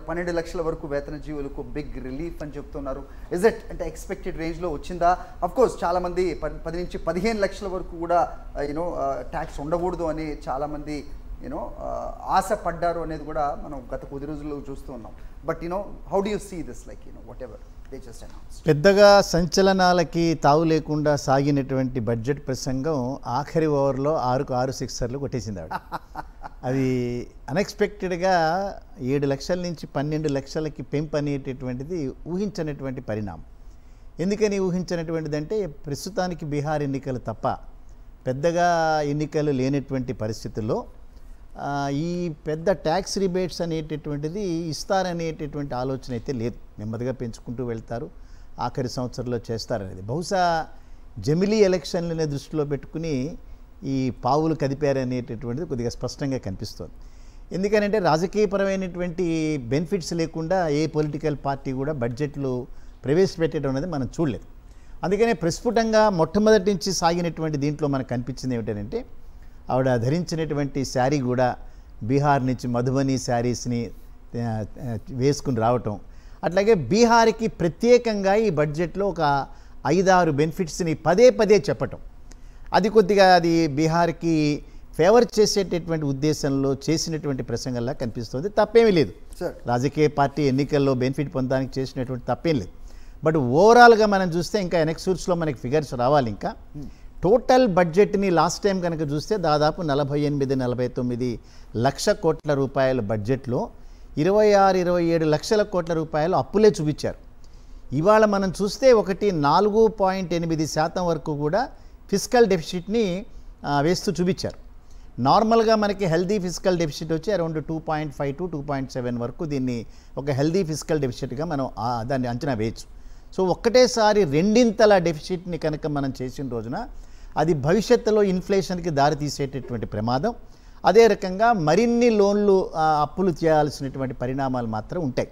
12 లక్షల వరకు వేతన జీవులకు బిగ్ రిలీఫ్ అని చెప్తున్నారు. ఇజ్ ఇట్ అంటే ఎక్స్పెక్టెడ్ రేంజ్లో వచ్చిందా? అఫ్ కోర్స్ చాలామంది 10 నుంచి 15 లక్షల వరకు కూడా ట్యాక్స్ ఉండకూడదు అని చాలామంది ఆశ పడ్డారు అనేది కూడా మనం గత కొద్ది రోజుల్లో చూస్తూ ఉన్నాం. But how do you see this like whatever they just announced? పెద్దగా సంచలనాలకి తావు లేకుండా సాగినటువంటి బడ్జెట్ ప్రసంగం ఆఖరి ఓవర్లో 6కు 6 సిక్సర్లు కొట్టేసింది ఆవిడ. అది అన్ఎక్స్పెక్టెడ్గా 7 లక్షల నుంచి 12 లక్షలకి పెంపు అనేటటువంటిది ఊహించనటువంటి పరిణామం. ఎందుకని ఊహించినటువంటిది అంటే ప్రస్తుతానికి బీహార్ ఎన్నికలు తప్ప పెద్దగా ఎన్నికలు లేనటువంటి పరిస్థితుల్లో ఈ పెద్ద ట్యాక్స్ రిబేట్స్ అనేటటువంటిది ఇస్తారనేటటువంటి ఆలోచన అయితే లేదు. నెమ్మదిగా పెంచుకుంటూ వెళ్తారు, ఆఖరి సంవత్సరంలో చేస్తారనేది. బహుశా జమిలీ ఎలక్షన్లని దృష్టిలో పెట్టుకుని ఈ పావులు కదిపారనేటటువంటిది కొద్దిగా స్పష్టంగా కనిపిస్తుంది. ఎందుకనంటే రాజకీయపరమైనటువంటి బెనిఫిట్స్ లేకుండా ఏ పొలిటికల్ పార్టీ కూడా బడ్జెట్లు ప్రవేశపెట్టడం అనేది మనం చూడలేదు. అందుకనే ప్రస్ఫుటంగా మొట్టమొదటి నుంచి సాగినటువంటి దీంట్లో మనకు కనిపించింది ఏమిటంటే ఆవిడ ధరించినటువంటి శారీ కూడా బీహార్ నుంచి మధుబని శారీస్ని వేసుకుని రావటం, అట్లాగే బీహార్కి ప్రత్యేకంగా ఈ బడ్జెట్లో ఒక 5-6 బెనిఫిట్స్ని పదే పదే చెప్పటం, అది కొద్దిగా అది బీహార్కి ఫేవర్ చేసేటటువంటి ఉద్దేశంలో చేసినటువంటి ప్రసంగంలా కనిపిస్తుంది. తప్పేమీ లేదు, రాజకీయ పార్టీ ఎన్నికల్లో బెనిఫిట్ పొందడానికి చేసినటువంటి తప్పేం లేదు. బట్ ఓవరాల్గా మనం చూస్తే ఇంకా ఎనెక్సూర్స్లో మనకి ఫిగర్స్ రావాలి. ఇంకా టోటల్ బడ్జెట్ని లాస్ట్ టైం కనుక చూస్తే దాదాపు 48-49 లక్ష కోట్ల రూపాయల బడ్జెట్లో 26-27 లక్షల కోట్ల రూపాయలు అప్పులే చూపించారు. ఇవాళ మనం చూస్తే 4.8% వరకు కూడా ఫిస్కల్ డెఫిసిట్ని వేస్తూ చూపించారు. నార్మల్గా మనకి హెల్దీ ఫిస్కల్ డెఫిసిట్ వచ్చి అరౌండ్ 2.5 to 2.7 వరకు దీన్ని ఒక హెల్దీ ఫిస్కల్ డెఫిసిట్గా మనం దాన్ని అంచనా వేయచ్చు. సో ఒక్కటేసారి రెండింతల డెఫిసిట్ని కనుక మనం చేసిన రోజున అది భవిష్యత్తులో ఇన్ఫ్లేషన్కి దారితీసేటటువంటి ప్రమాదం, అదే రకంగా మరిన్ని లోన్లు అప్పులు చేయాల్సినటువంటి పరిణామాలు మాత్రం ఉంటాయి.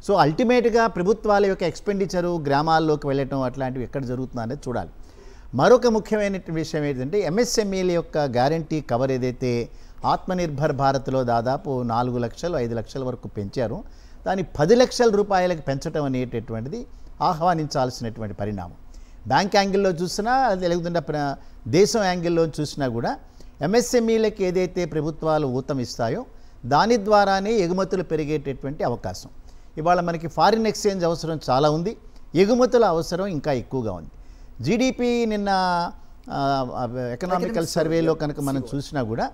సో అల్టిమేట్గా ప్రభుత్వాల యొక్క ఎక్స్పెండిచరు గ్రామాల్లోకి వెళ్ళటం అట్లాంటివి ఎక్కడ జరుగుతుందో అనేది చూడాలి. మరొక ముఖ్యమైన విషయం ఏంటంటే ఎంఎస్ఎంఈల యొక్క గ్యారంటీ కవర్ ఏదైతే ఆత్మనిర్భర్ భారత్లో దాదాపు 4 లక్షలు 5 లక్షల వరకు పెంచారు, దాన్ని 10 లక్షల రూపాయలకు పెంచడం అనేటటువంటిది ఆహ్వానించాల్సినటువంటి పరిణామం. బ్యాంక్ యాంగిల్లో చూసినా లేకుండా దేశం యాంగిల్లో చూసినా కూడా ఎంఎస్ఎంఈలకు ఏదైతే ప్రభుత్వాలు ఊతం ఇస్తాయో దాని ద్వారానే ఎగుమతులు పెరిగేటటువంటి అవకాశం. ఇవాళ మనకి ఫారిన్ ఎక్స్చేంజ్ అవసరం చాలా ఉంది, ఎగుమతుల అవసరం ఇంకా ఎక్కువగా ఉంది. జీడిపి నిన్న ఎకనామికల్ సర్వేలో కనుక మనం చూసినా కూడా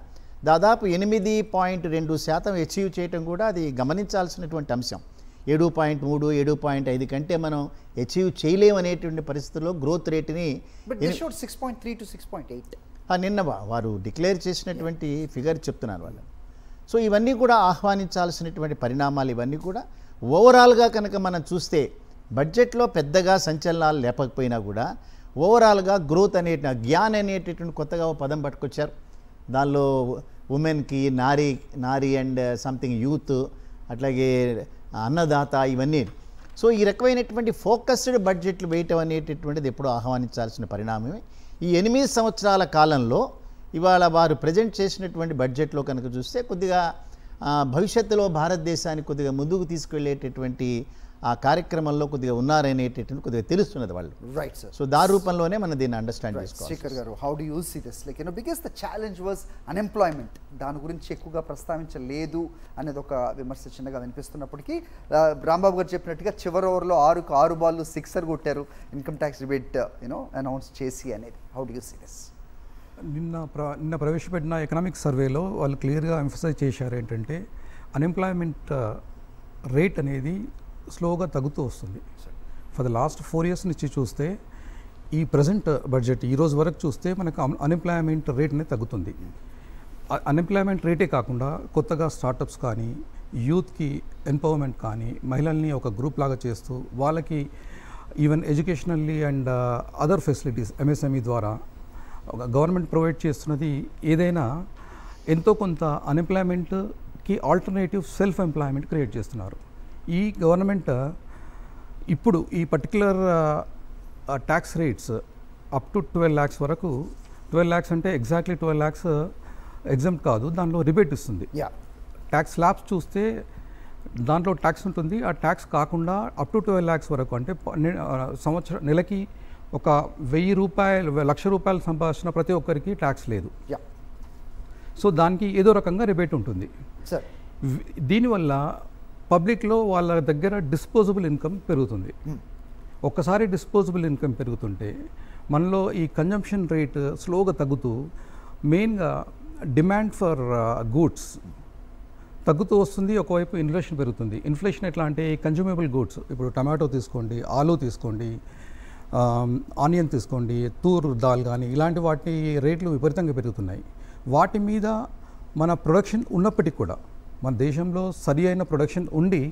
దాదాపు 8.2% అచీవ్ చేయటం కూడా అది గమనించాల్సినటువంటి అంశం. 7.3, 7.5 కంటే మనం అచీవ్ చేయలేమనేటువంటి పరిస్థితుల్లో గ్రోత్ రేటుని 6.3 to 6.8 నిన్న వారు డిక్లేర్ చేసినటువంటి ఫిగర్ చెప్తున్నారు వాళ్ళు. సో ఇవన్నీ కూడా ఆహ్వానించాల్సినటువంటి పరిణామాలు. ఇవన్నీ కూడా ఓవరాల్గా కనుక మనం చూస్తే బడ్జెట్లో పెద్దగా సంచలనాలు లేకపోయినా కూడా ఓవరాల్గా గ్రోత్ జ్ఞాన్ అనేటటువంటి కొత్తగా పదం పట్టుకొచ్చారు. దానిలో ఉమెన్కి నారీ అండ్ సంథింగ్ యూత్, అట్లాగే అన్నదాత, ఇవన్నీ. సో ఈ రకమైనటువంటి ఫోకస్డ్ బడ్జెట్లు వేయటం అనేటటువంటిది ఎప్పుడూ ఆహ్వానించాల్సిన పరిణామమే. ఈ 8 సంవత్సరాల కాలంలో ఇవాళ వారు ప్రజెంట్ చేసినటువంటి బడ్జెట్లో కనుక చూస్తే కొద్దిగా భవిష్యత్తులో భారతదేశాన్ని కొద్దిగా ముందుకు తీసుకెళ్లేటటువంటి ఆ కార్యక్రమంలో కొద్దిగా ఉన్నారనేటటువంటి కొద్దిగా తెలుస్తున్నది వాళ్ళు. Right sir. సో దాని రూపంలోనే మనం దీన్ని అండర్స్టాండ్ చేసుకోవాలి. Shekhar garu, how do you see this? Like because the challenge was unemployment. దాని గురించి ఎక్కువగా ప్రస్తావించలేదు అనేది ఒక విమర్శ చిన్నగా వినిపిస్తున్నప్పటికీ రాంబాబు గారు చెప్పినట్టుగా చివరి ఓవర్లో 6కు 6 బాల్లు సిక్సర్ కొట్టారు ఇన్కమ్ ట్యాక్స్ రిబేట్ అనౌన్స్ చేసి అనేది. How do you see this? నిన్న ప్రవేశపెట్టిన ఎకనామిక్ సర్వేలో వాళ్ళు క్లియర్గా ఎంఫసైజ్ చేశారు ఏంటంటే అన్ఎంప్లాయ్మెంట్ రేట్ అనేది స్లోగా తగ్గుతూ వస్తుంది. ఫర్ ద లాస్ట్ 4 years నుంచి చూస్తే ఈ ప్రజెంట్ బడ్జెట్ ఈరోజు వరకు చూస్తే మనకు అన్ఎంప్లాయ్మెంట్ రేట్ అనేది తగ్గుతుంది. అన్ఎంప్లాయ్మెంట్ రేటే కాకుండా కొత్తగా స్టార్టప్స్ కానీ, యూత్కి ఎంపవర్మెంట్ కానీ, మహిళల్ని ఒక గ్రూప్ లాగా చేస్తూ వాళ్ళకి even educationally and other facilities MSME ద్వారా గవర్నమెంట్ ప్రొవైడ్ చేస్తున్నది ఏదైనా ఎంతో కొంత అన్ఎంప్లాయ్మెంట్కి ఆల్టర్నేటివ్ సెల్ఫ్ ఎంప్లాయ్మెంట్ క్రియేట్ చేస్తున్నారు. ఈ గవర్నమెంట్ ఇప్పుడు ఈ particular tax rates up to 12 lakhs వరకు, 12 lakhs అంటే ఎగ్జాక్ట్లీ 12 lakhs ఎగ్జామ్ కాదు, దానిలో రిబేట్ ఇస్తుంది. ట్యాక్స్ స్లాబ్స్ చూస్తే దాంట్లో ట్యాక్స్ ఉంటుంది. ఆ ట్యాక్స్ కాకుండా అప్ టు 12 lakhs వరకు, అంటే సంవత్సరం నెలకి ఒక 1000 రూపాయలు, 1,00,000 రూపాయలు సంపాదించిన ప్రతి ఒక్కరికి ట్యాక్స్ లేదు. యా సో దానికి ఏదో రకంగా రిబేట్ ఉంటుంది. సార్. దీనివల్ల పబ్లిక్లో వాళ్ళ దగ్గర డిస్పోజబుల్ ఇన్కమ్ పెరుగుతుంది. ఒక్కసారి డిస్పోజబుల్ ఇన్కమ్ పెరుగుతుంటే మనలో ఈ కన్జంప్షన్ రేట్ స్లోగా తగ్గుతూ మెయిన్గా డిమాండ్ ఫర్ గూడ్స్ తగ్గుతూ వస్తుంది. ఒకవైపు ఇన్ఫ్లేషన్ పెరుగుతుంది. ఇన్ఫ్లేషన్ ఎట్లా అంటే కన్జ్యూమబుల్ గూడ్స్, ఇప్పుడు టమాటో తీసుకోండి, ఆలూ తీసుకోండి, ఆనియన్ తీసుకోండి, తూర్ దాల్ కానీ ఇలాంటి వాటి రేట్లు విపరీతంగా పెరుగుతున్నాయి. వాటి మీద మన ప్రొడక్షన్ ఉన్నప్పటికీ కూడా, మన దేశంలో సరి అయిన ప్రొడక్షన్ ఉండి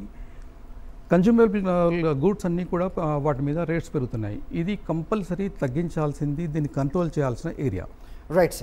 కన్జ్యూమబుల్ గూడ్స్ అన్నీ కూడా వాటి మీద రేట్స్ పెరుగుతున్నాయి. ఇది కంపల్సరీ తగ్గించాల్సింది, దీన్ని కంట్రోల్ చేయాల్సిన ఏరియా. Right sir.